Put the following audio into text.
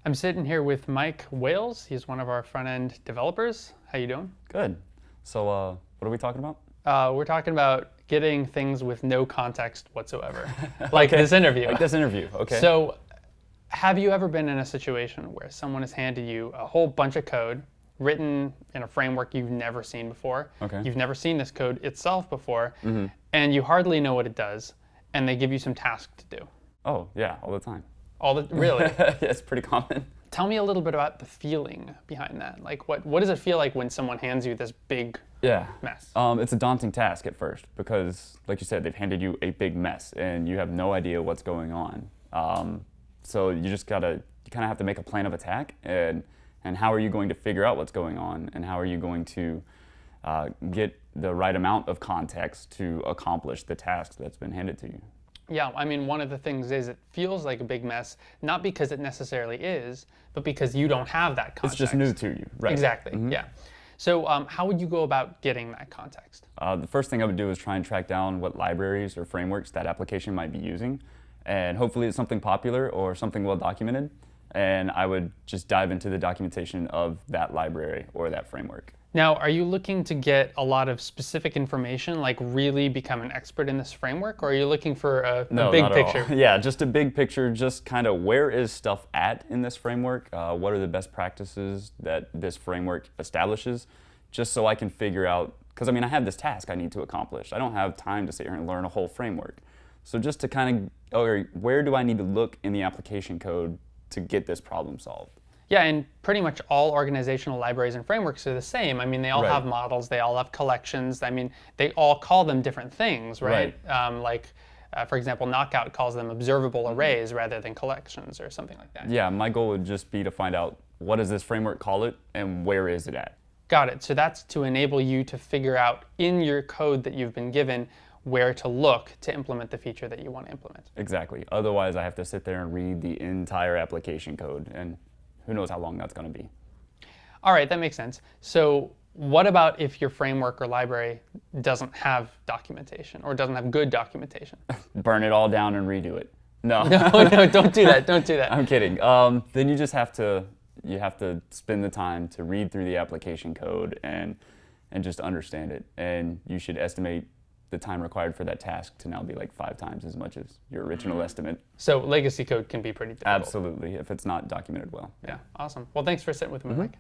I'm sitting here with Mike Wales. He's one of our front-end developers. How you doing? Good. So what are we talking about? We're talking about getting things with no context whatsoever, like this interview. Like this interview, okay. So have you ever been in a situation where someone has handed you a whole bunch of code written in a framework you've never seen before? Okay. You've never seen this code itself before, and you hardly know what it does, and they give you some task to do. Oh, yeah, all the time. Really? Yeah, it's pretty common. Tell me a little bit about the feeling behind that. Like, what does it feel like when someone hands you this big mess? It's a daunting task at first because, like you said, they've handed you a big mess and you have no idea what's going on. So you just kind of have to make a plan of attack and how are you going to figure out what's going on and how are you going to get the right amount of context to accomplish the task that's been handed to you. Yeah, I mean, one of the things is it feels like a big mess, not because it necessarily is, but because you don't have that context. It's just new to you, right? Exactly, yeah. So how would you go about getting that context? The first thing I would do is try and track down what libraries or frameworks that application might be using. And hopefully it's something popular or something well documented. And I would just dive into the documentation of that library or that framework. Now, are you looking to get a lot of specific information, like really become an expert in this framework, or are you looking for a big picture? Yeah, just a big picture, just kind of where is stuff at in this framework? What are the best practices that this framework establishes? Just so I can figure out, because I mean, I have this task I need to accomplish. I don't have time to sit here and learn a whole framework. So just to kind of, where do I need to look in the application code to get this problem solved? Yeah, and pretty much all organizational libraries and frameworks are the same. I mean, they all have models, they all have collections. I mean, they all call them different things, right? For example, Knockout calls them observable arrays rather than collections or something like that. Yeah, my goal would just be to find out what does this framework call it and where is it at? Got it. So that's to enable you to figure out in your code that you've been given where to look to implement the feature that you want to implement. Exactly. Otherwise, I have to sit there and read the entire application code, and who knows how long that's going to be. All right, that makes sense. So what about if your framework or library doesn't have documentation or doesn't have good documentation? Burn it all down and redo it. No. No, don't do that. Don't do that. I'm kidding. Then you just have to spend the time to read through the application code and just understand it. And you should estimate the time required for that task to now be like 5 times as much as your original estimate. So legacy code can be pretty difficult. Absolutely, if it's not documented well. Yeah, awesome. Well, thanks for sitting with me, Mike.